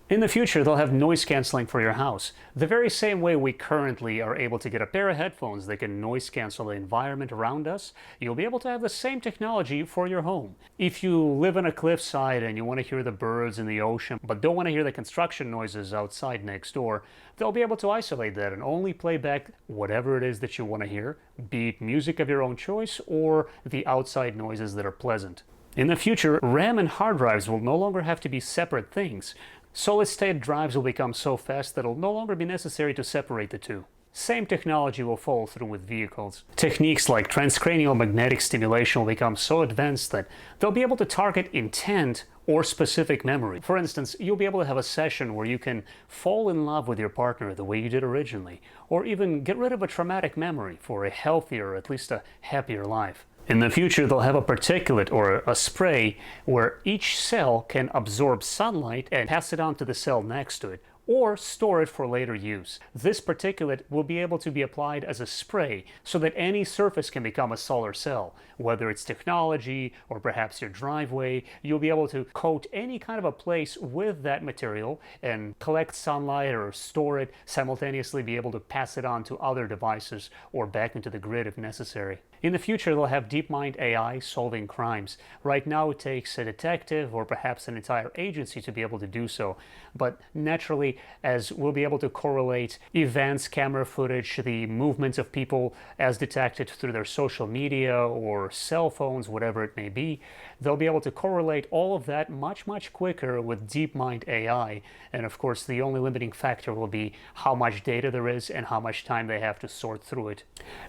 In the future, they'll have noise canceling for your house. The very same way we currently are able to get a pair of headphones that can noise cancel the environment around us, you'll be able to have the same technology for your home. If you live on a cliffside and you want to hear the birds in the ocean, but don't want to hear the construction noises outside next door, they'll be able to isolate that and only play back whatever it is that you want to hear, be it music of your own choice or the outside noises that are pleasant. In the future, RAM and hard drives will no longer have to be separate things. Solid-state drives will become so fast that it'll no longer be necessary to separate the two. Same technology will follow through with vehicles. Techniques like transcranial magnetic stimulation will become so advanced that they'll be able to target intent or specific memory. For instance, you'll be able to have a session where you can fall in love with your partner the way you did originally, or even get rid of a traumatic memory for a healthier, or at least a happier life. In the future, they'll have a particulate or a spray where each cell can absorb sunlight and pass it on to the cell next to it, or store it for later use. This particulate will be able to be applied as a spray so that any surface can become a solar cell. Whether it's technology or perhaps your driveway, you'll be able to coat any kind of a place with that material and collect sunlight or store it, simultaneously be able to pass it on to other devices or back into the grid if necessary. In the future, they'll have DeepMind AI solving crimes. Right now, it takes a detective or perhaps an entire agency to be able to do so. But naturally, as we'll be able to correlate events, camera footage, the movements of people as detected through their social media or cell phones, whatever it may be, they'll be able to correlate all of that much quicker with DeepMind AI. And of course, the only limiting factor will be how much data there is and how much time they have to sort through it.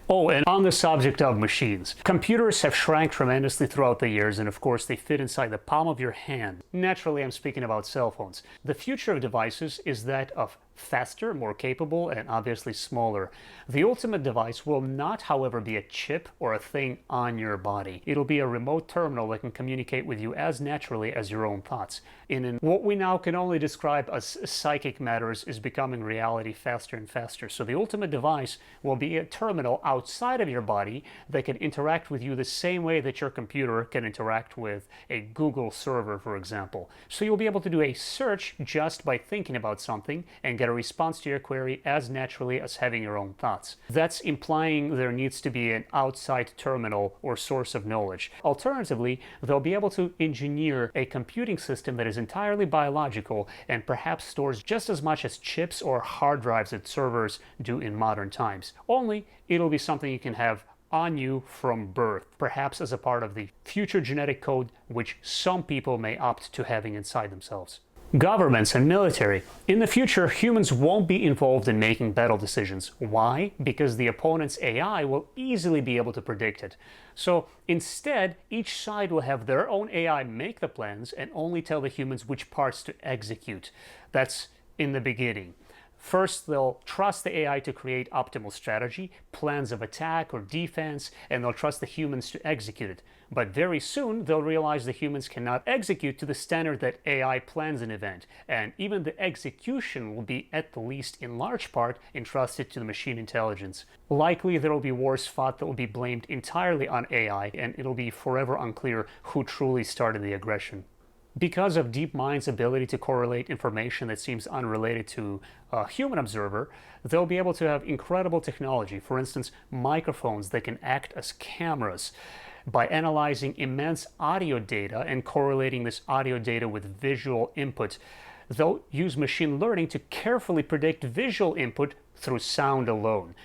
Oh, and on the subject of machines, computers have shrank tremendously throughout the years, and of course they fit inside the palm of your hand. Naturally, I'm speaking about cell phones. The future of devices is that of faster, more capable, and obviously smaller. The ultimate device will not, however, be a chip or a thing on your body. It'll be a remote terminal that can communicate with you as naturally as your own thoughts. In what we now can only describe as psychic matters is becoming reality faster and faster. So the ultimate device will be a terminal outside of your body that can interact with you the same way that your computer can interact with a Google server, for example. So you'll be able to do a search just by thinking about something and get a response to your query as naturally as having your own thoughts. That's implying there needs to be an outside terminal or source of knowledge. Alternatively, they'll be able to engineer a computing system that is entirely biological and perhaps stores just as much as chips or hard drives that servers do in modern times. Only it'll be something you can have on you from birth, perhaps as a part of the future genetic code which some people may opt to having inside themselves. Governments and military. In the future, humans won't be involved in making battle decisions. Why? Because the opponent's AI will easily be able to predict it. So instead, each side will have their own AI make the plans and only tell the humans which parts to execute. That's in the beginning. First, they'll trust the AI to create optimal strategy, plans of attack or defense, and they'll trust the humans to execute it. But very soon, they'll realize the humans cannot execute to the standard that AI plans an event, and even the execution will be, at the least in large part, entrusted to the machine intelligence. Likely, there will be wars fought that will be blamed entirely on AI, and it'll be forever unclear who truly started the aggression. Because of DeepMind's ability to correlate information that seems unrelated to a human observer, they'll be able to have incredible technology. For instance, microphones that can act as cameras. By analyzing immense audio data and correlating this audio data with visual input, they'll use machine learning to carefully predict visual input through sound alone.